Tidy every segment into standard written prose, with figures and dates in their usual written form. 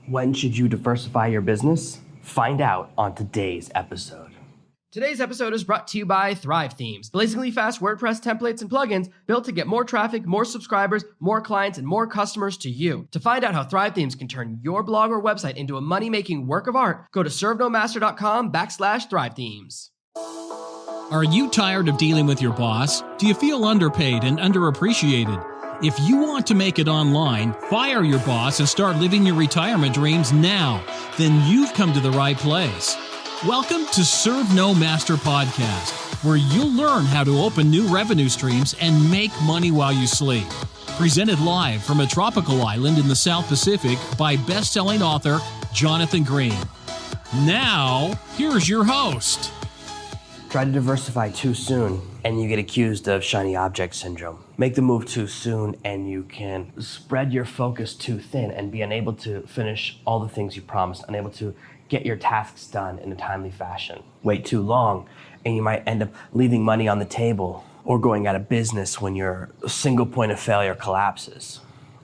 When should you diversify your business? Find out on today's episode. Today's episode is brought to you by Thrive Themes, blazingly fast WordPress templates and plugins built to get more traffic, more subscribers, more clients, and more customers to you. To find out how Thrive Themes can turn your blog or website into a money-making work of art, go to servenomaster.com/Thrive Themes. Are you tired of dealing with your boss? Do you feel underpaid and underappreciated? If you want to make it online, fire your boss and start living your retirement dreams now, then you've come to the right place. Welcome to Serve No Master Podcast, where you'll learn how to open new revenue streams and make money while you sleep. Presented live from a tropical island in the South Pacific by best-selling author Jonathan Green. Now, here's your host. Try to diversify too soon and you get accused of shiny object syndrome. Make the move too soon and you can spread your focus too thin and be unable to finish all the things you promised, unable to get your tasks done in a timely fashion. Wait too long and you might end up leaving money on the table or going out of business when your single point of failure collapses.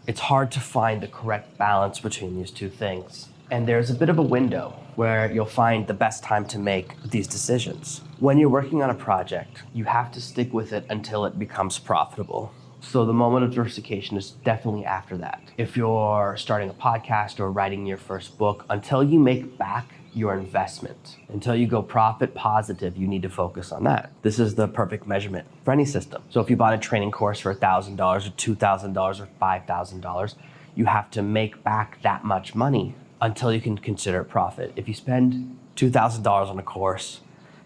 It's hard to find the correct balance between these two things. And there's a bit of a window where you'll find the best time to make these decisions. When you're working on a project, you have to stick with it until it becomes profitable. So the moment of diversification is definitely after that. If you're starting a podcast or writing your first book, until you make back your investment, until you go profit positive, you need to focus on that. This is the perfect measurement for any system. So if you bought a training course for $1,000 or $2,000 or $5,000, you have to make back that much money until you can consider it profit. If you spend $2,000 on a course,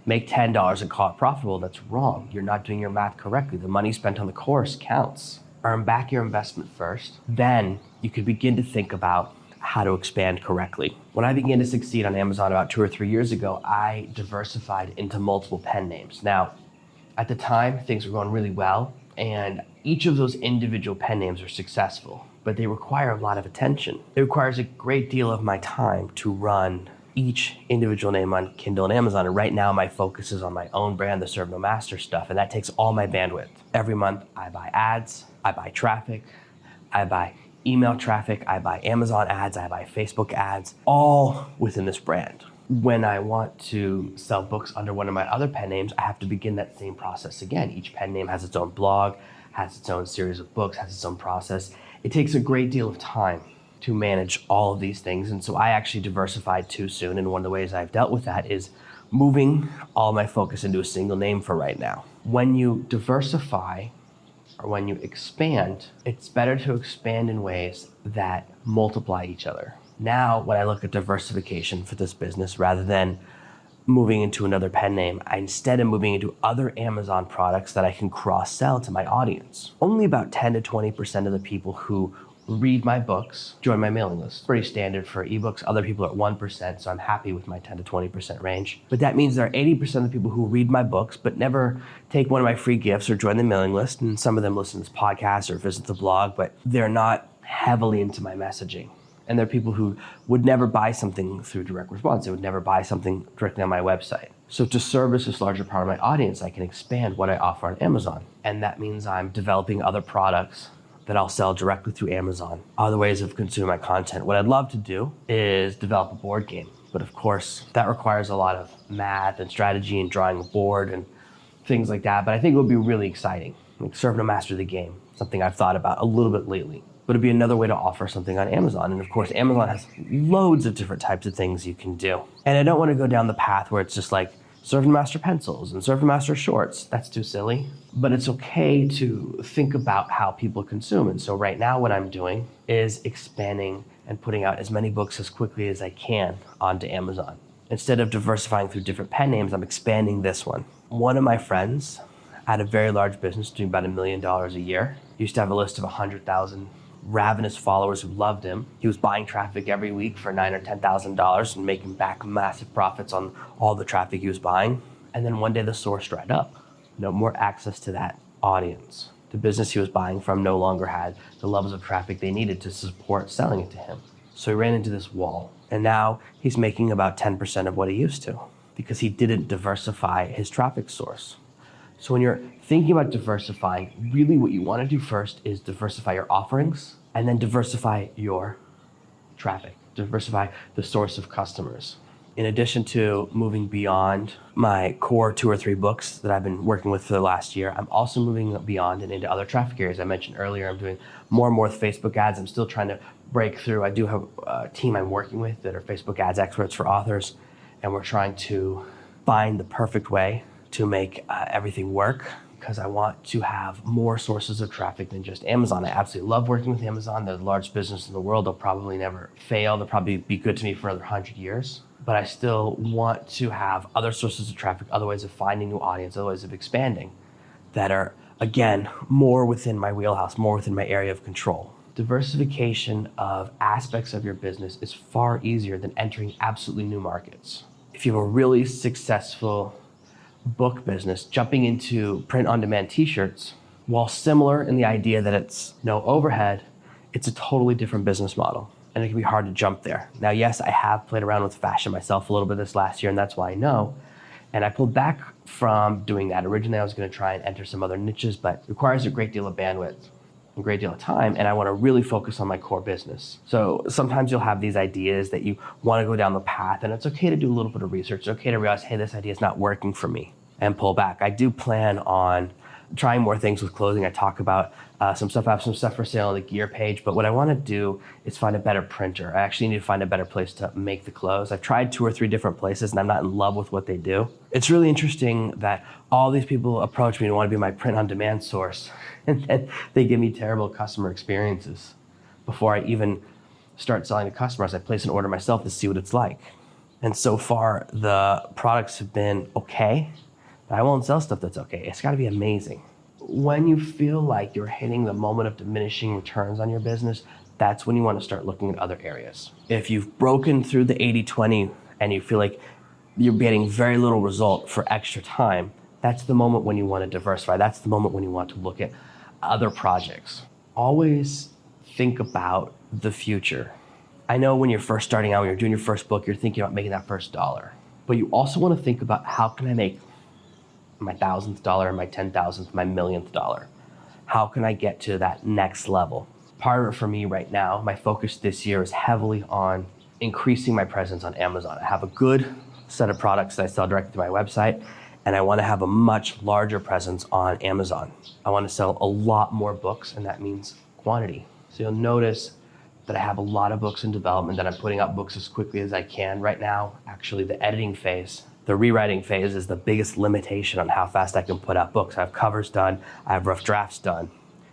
make $10 and call it profitable, that's wrong. You're not doing your math correctly. The money spent on the course counts. Earn back your investment first, then you could begin to think about how to expand correctly. When I began to succeed on Amazon about 2 or 3 years ago, I diversified into multiple pen names. Now, at the time, things were going really well, and each of those individual pen names are successful, but they require a lot of attention. It requires a great deal of my time to run each individual name on Kindle and Amazon. And right now my focus is on my own brand, the Serve No Master stuff, and that takes all my bandwidth. Every month I buy ads, I buy traffic, I buy email traffic, I buy Amazon ads, I buy Facebook ads, all within this brand. When I want to sell books under one of my other pen names, I have to begin that same process again. Each pen name has its own blog, has its own series of books, has its own process. It takes a great deal of time to manage all of these things. And so I actually diversified too soon. And one of the ways I've dealt with that is moving all my focus into a single name for right now. When you diversify or when you expand, it's better to expand in ways that multiply each other. Now, when I look at diversification for this business, rather than moving into another pen name, I instead am moving into other Amazon products that I can cross-sell to my audience. Only about 10 to 20% of the people who read my books join my mailing list. Pretty standard for ebooks. Other people are at 1%, so I'm happy with my 10 to 20% range. But that means there are 80% of the people who read my books but never take one of my free gifts or join the mailing list, and some of them listen to this podcast or visit the blog, but they're not heavily into my messaging. And there are people who would never buy something through direct response. They would never buy something directly on my website. So to service this larger part of my audience, I can expand what I offer on Amazon. And that means I'm developing other products that I'll sell directly through Amazon, other ways of consuming my content. What I'd love to do is develop a board game. But of course, that requires a lot of math and strategy and drawing a board and things like that. But I think it would be really exciting. Like Serve No Master the game, something I've thought about a little bit lately. But it'd be another way to offer something on Amazon. And of course, Amazon has loads of different types of things you can do. And I don't want to go down the path where it's just like Serve No Master pencils and Serve No Master shorts. That's too silly. But it's okay to think about how people consume. And so right now what I'm doing is expanding and putting out as many books as quickly as I can onto Amazon. Instead of diversifying through different pen names, I'm expanding this one. One of my friends had a very large business doing about $1 million a year. He used to have a list of 100,000 ravenous followers who loved him. He was buying traffic every week for $9,000 or $10,000 and making back massive profits on all the traffic he was buying. And then one day the source dried up. No more access to that audience. The business he was buying from no longer had the levels of traffic they needed to support selling it to him. So he ran into this wall. And now he's making about 10% of what he used to because he didn't diversify his traffic source. So when you're thinking about diversifying, really what you want to do first is diversify your offerings and then diversify your traffic. diversify the source of customers. In addition to moving beyond my core 2 or 3 books that I've been working with for the last year, I'm also moving beyond and into other traffic areas. I mentioned earlier, I'm doing more and more with Facebook ads. I'm still trying to break through. I do have a team I'm working with that are Facebook ads experts for authors, and we're trying to find the perfect way to make everything work, because I want to have more sources of traffic than just Amazon. I absolutely love working with Amazon. They're the largest business in the world. They'll probably never fail. They'll probably be good to me for another 100 years. But I still want to have other sources of traffic, other ways of finding new audience, other ways of expanding that are, again, more within my wheelhouse, more within my area of control. Diversification of aspects of your business is far easier than entering absolutely new markets. If you have a really successful book business, jumping into print-on-demand t-shirts, while similar in the idea that it's no overhead, it's a totally different business model. And it can be hard to jump there. Now, yes, I have played around with fashion myself a little bit this last year, and that's why I know. And I pulled back from doing that. Originally, I was gonna try and enter some other niches, but it requires a great deal of bandwidth, a great deal of time, and I wanna really focus on my core business. So sometimes you'll have these ideas that you wanna go down the path, and it's okay to do a little bit of research. It's okay to realize, hey, this idea is not working for me, and pull back. I do plan on trying more things with clothing. I talk about some stuff. I have some stuff for sale on the gear page, but what I want to do is find a better printer. I actually need to find a better place to make the clothes. I've tried 2 or 3 different places, and I'm not in love with what they do. It's really interesting that all these people approach me and want to be my print-on-demand source, and then they give me terrible customer experiences before I even start selling to customers. I place an order myself to see what it's like. And so far, the products have been okay, but I won't sell stuff that's okay. It's got to be amazing. When you feel like you're hitting the moment of diminishing returns on your business, that's when you want to start looking at other areas. If you've broken through the 80-20 and you feel like you're getting very little result for extra time, that's the moment when you want to diversify. That's the moment when you want to look at other projects. Always think about the future. I know when you're first starting out, when you're doing your first book, you're thinking about making that first dollar. But you also want to think about, how can I make my 1,000th dollar, my 10,000th, my 1,000,000th dollar? How can I get to that next level? Part of it for me right now, my focus this year is heavily on increasing my presence on Amazon. I have a good set of products that I sell directly to my website, and I want to have a much larger presence on Amazon. I want to sell a lot more books, and that means quantity. So you'll notice that I have a lot of books in development, that I'm putting out books as quickly as I can. Right now, actually, the editing phase, the rewriting phase is the biggest limitation on how fast I can put out books. I have covers done, I have rough drafts done.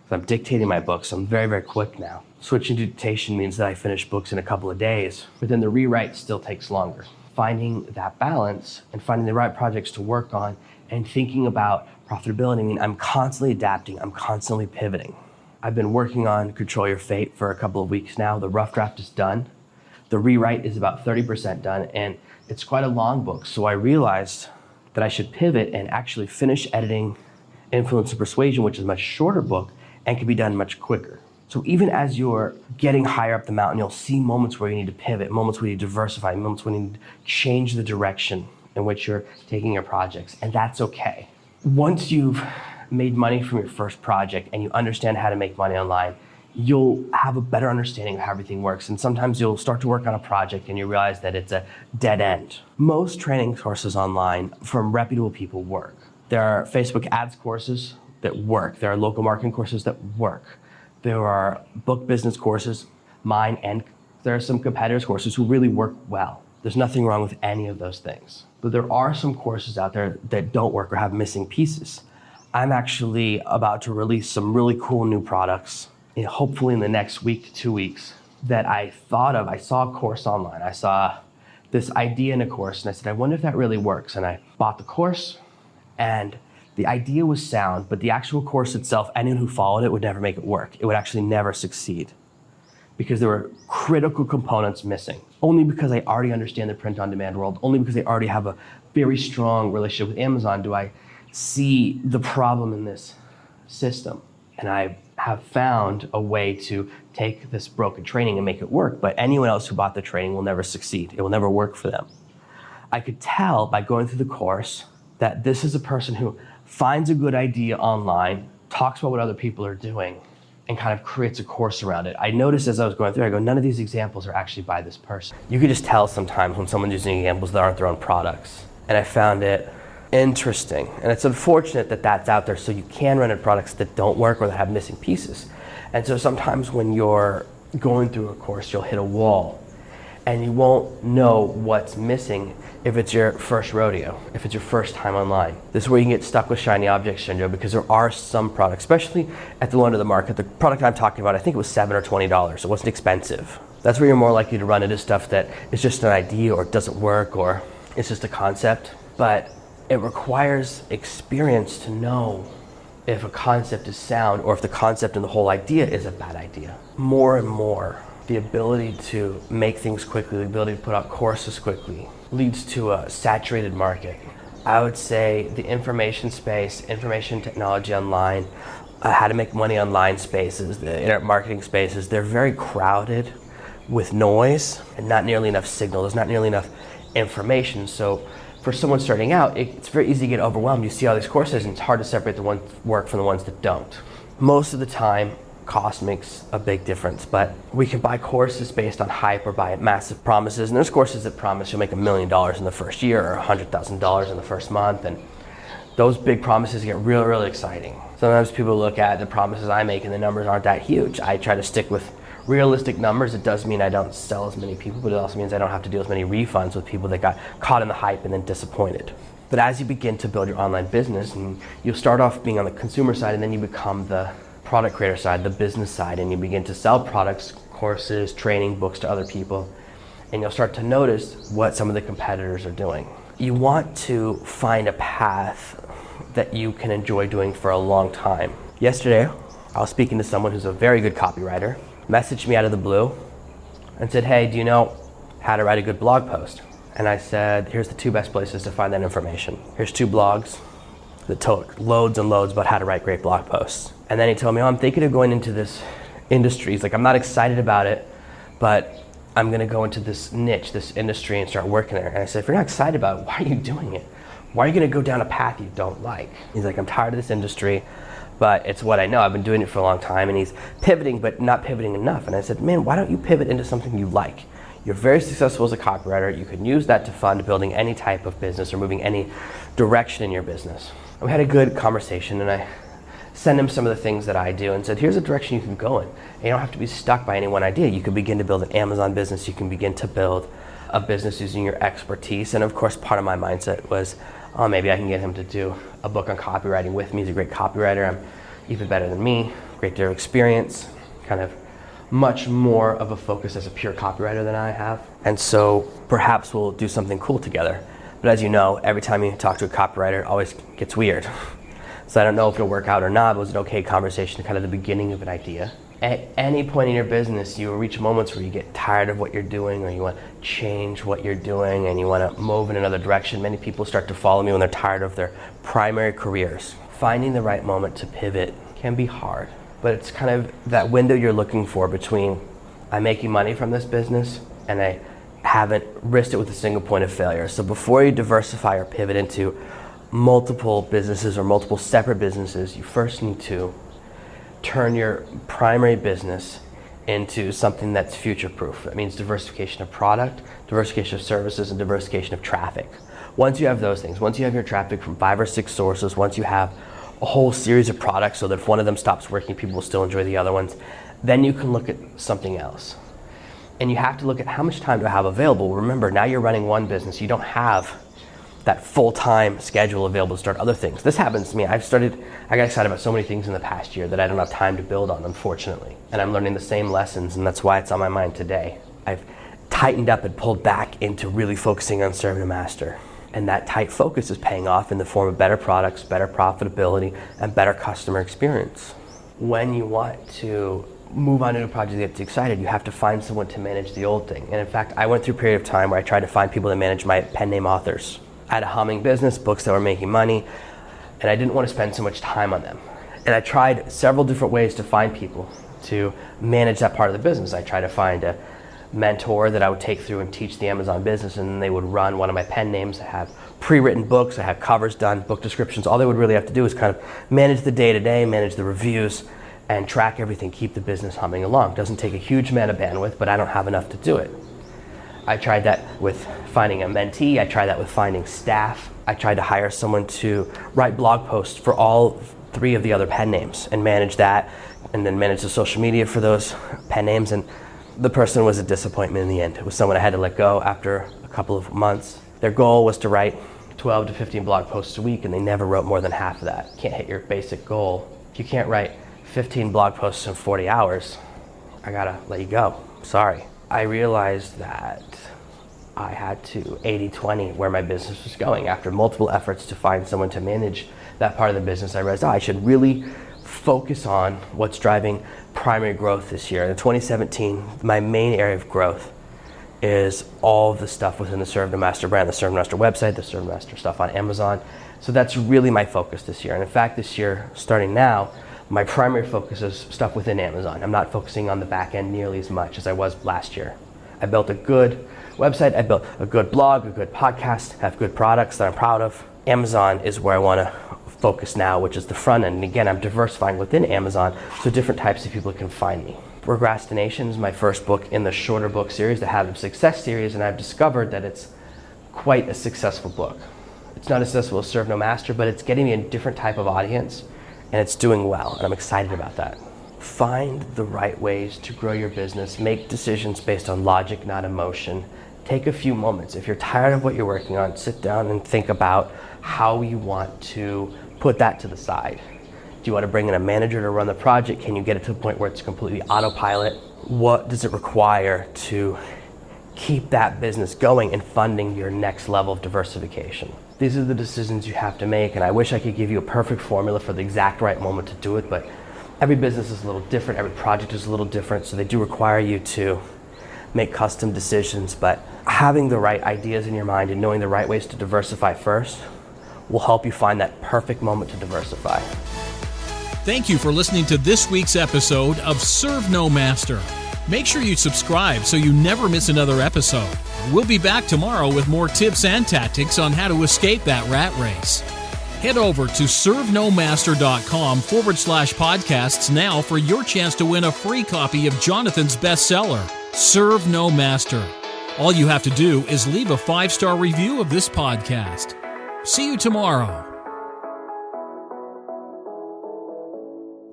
So I'm dictating my books, so I'm very, very quick now. Switching to dictation means that I finish books in a couple of days, but then the rewrite still takes longer. Finding that balance and finding the right projects to work on and thinking about profitability. I mean, I'm constantly adapting, I'm constantly pivoting. I've been working on Control Your Fate for a couple of weeks now. The rough draft is done. The rewrite is about 30% done, and it's quite a long book. So I realized that I should pivot and actually finish editing Influence and Persuasion, which is a much shorter book and can be done much quicker. So even as you're getting higher up the mountain, you'll see moments where you need to pivot, moments where you diversify, moments when you need to change the direction in which you're taking your projects, and that's okay. Once you've made money from your first project and you understand how to make money online, you'll have a better understanding of how everything works. And sometimes you'll start to work on a project and you realize that it's a dead end. Most training courses online from reputable people work. There are Facebook ads courses that work. There are local marketing courses that work. There are book business courses, mine, and there are some competitors' courses who really work well. There's nothing wrong with any of those things. But there are some courses out there that don't work or have missing pieces. I'm actually about to release some really cool new products, hopefully in the next week to 2 weeks, that I thought of. I saw a course online. I saw this idea in a course, and I said, I wonder if that really works. And I bought the course, and the idea was sound, but the actual course itself, anyone who followed it would never make it work. It would actually never succeed because there were critical components missing. Only because I already understand the print-on-demand world, only because I already have a very strong relationship with Amazon do I see the problem in this system. And I have found a way to take this broken training and make it work, but anyone else who bought the training will never succeed. It will never work for them. I could tell by going through the course that this is a person who finds a good idea online, talks about what other people are doing, and kind of creates a course around it. I noticed as I was going through, I go, none of these examples are actually by this person. You could just tell sometimes when someone's using examples that aren't their own products. And I found it interesting. And it's unfortunate that that's out there, so you can run into products that don't work or that have missing pieces. And so sometimes when you're going through a course, you'll hit a wall and you won't know what's missing if it's your first rodeo, if it's your first time online. This is where you can get stuck with shiny object syndrome, because there are some products, especially at the low end of the market. The product I'm talking about, I think it was $7 or $20. It wasn't expensive. That's where you're more likely to run into stuff that is just an idea or it doesn't work or it's just a concept. But it requires experience to know if a concept is sound or if the concept and the whole idea is a bad idea. More and more, the ability to make things quickly, the ability to put out courses quickly, leads to a saturated market. I would say the information space, information technology online, how to make money online spaces, the internet marketing spaces, they're very crowded with noise and not nearly enough signal. There's not nearly enough information. So for someone starting out, it's very easy to get overwhelmed. You see all these courses and it's hard to separate the ones that work from the ones that don't. Most of the time, cost makes a big difference, but we can buy courses based on hype or buy massive promises. And there's courses that promise you'll make $1 million in the first year or $100,000 in the first month. And those big promises get really, really exciting. Sometimes people look at the promises I make and the numbers aren't that huge. I try to stick with realistic numbers. It does mean I don't sell as many people, but it also means I don't have to deal with many refunds with people that got caught in the hype and then disappointed. But as you begin to build your online business, and you'll start off being on the consumer side and then you become the product creator side, the business side, and you begin to sell products, courses, training, books to other people, and you'll start to notice what some of the competitors are doing. You want to find a path that you can enjoy doing for a long time. Yesterday, I was speaking to someone who's a very good copywriter, messaged me out of the blue and said, hey, do you know how to write a good blog post? And I said, here's the 2 best places to find that information. Here's 2 blogs that told loads and loads about how to write great blog posts. And then he told me, I'm thinking of going into this industry. He's like, I'm not excited about it, but I'm gonna go into this niche, this industry, and start working there. And I said, if you're not excited about it, why are you doing it? Why are you gonna go down a path you don't like? He's like, I'm tired of this industry, but it's what I know. I've been doing it for a long time. And he's pivoting, but not pivoting enough. And I said, man, why don't you pivot into something you like? You're very successful as a copywriter. You can use that to fund building any type of business or moving any direction in your business. And we had a good conversation, and I sent him some of the things that I do and said, here's a direction you can go in. And you don't have to be stuck by any one idea. You can begin to build an Amazon business. You can begin to build a business using your expertise. And of course, part of my mindset was, oh, maybe I can get him to do a book on copywriting with me. He's a great copywriter. I'm even better than me. Great deal of experience, kind of much more of a focus as a pure copywriter than I have. And so perhaps we'll do something cool together. But as you know, every time you talk to a copywriter, it always gets weird. So I don't know if it'll work out or not, but it was an okay conversation, kind of the beginning of an idea. At any point in your business, you will reach moments where you get tired of what you're doing, or you want to change what you're doing and you want to move in another direction. Many people start to follow me when they're tired of their primary careers. Finding the right moment to pivot can be hard, but it's kind of that window you're looking for between I'm making money from this business and I haven't risked it with a single point of failure. So before you diversify or pivot into multiple businesses or multiple separate businesses, you first need to turn your primary business into something that's future-proof. That means diversification of product, diversification of services, and diversification of traffic. Once you have those things, once you have your traffic from 5 or 6 sources, once you have a whole series of products so that if one of them stops working, people will still enjoy the other ones, then you can look at something else. And you have to look at how much time do I have available. Remember, now you're running one business. You don't have that full-time schedule available to start other things. This happens to me. I got excited about so many things in the past year that I don't have time to build on, unfortunately. And I'm learning the same lessons, and that's why it's on my mind today. I've tightened up and pulled back into really focusing on serve to master. And that tight focus is paying off in the form of better products, better profitability, and better customer experience. When you want to move on to a project that gets excited, you have to find someone to manage the old thing. And in fact, I went through a period of time where I tried to find people to manage my pen name authors. I had a humming business, books that were making money, and I didn't want to spend so much time on them. And I tried several different ways to find people to manage that part of the business. I tried to find a mentor that I would take through and teach the Amazon business, and then they would run one of my pen names. I have pre-written books, I have covers done, book descriptions. All they would really have to do is kind of manage the day-to-day, manage the reviews, and track everything, keep the business humming along. Doesn't take a huge amount of bandwidth, but I don't have enough to do it. I tried that with finding a mentee. I tried that with finding staff. I tried to hire someone to write blog posts for all 3 of the other pen names and manage that, and then manage the social media for those pen names. And the person was a disappointment in the end. It was someone I had to let go after a couple of months. Their goal was to write 12 to 15 blog posts a week, and they never wrote more than half of that. Can't hit your basic goal. If you can't write 15 blog posts in 40 hours, I gotta let you go. Sorry. I realized that I had to 80-20 where my business was going. After multiple efforts to find someone to manage that part of the business, I realized I should really focus on what's driving primary growth this year. In 2017, my main area of growth is all the stuff within the Serve No Master brand, the Serve No Master website, the Serve No Master stuff on Amazon. So that's really my focus this year. And in fact, this year, starting now, my primary focus is stuff within Amazon. I'm not focusing on the back end nearly as much as I was last year. I built a good website, I built a good blog, a good podcast, have good products that I'm proud of. Amazon is where I want to focus now, which is the front end. And again, I'm diversifying within Amazon so different types of people can find me. Procrastination is my first book in the shorter book series, the Habit of Success series, and I've discovered that it's quite a successful book. It's not as successful as Serve No Master, but it's getting me a different type of audience, and it's doing well, and I'm excited about that. Find the right ways to grow your business. Make decisions based on logic, not emotion. Take a few moments. If you're tired of what you're working on, sit down and think about how you want to put that to the side. Do you want to bring in a manager to run the project? Can you get it to the point where it's completely autopilot? What does it require to keep that business going and funding your next level of diversification? These are the decisions you have to make, and I wish I could give you a perfect formula for the exact right moment to do it, but every business is a little different, every project is a little different, so they do require you to make custom decisions, but having the right ideas in your mind and knowing the right ways to diversify first will help you find that perfect moment to diversify. Thank you for listening to this week's episode of Serve No Master. Make sure you subscribe so you never miss another episode. We'll be back tomorrow with more tips and tactics on how to escape that rat race. Head over to servenomaster.com/podcasts now for your chance to win a free copy of Jonathan's bestseller, Serve No Master. All you have to do is leave a 5-star review of this podcast. See you tomorrow.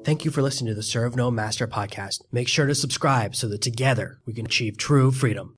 Thank you for listening to the Serve No Master podcast. Make sure to subscribe so that together we can achieve true freedom.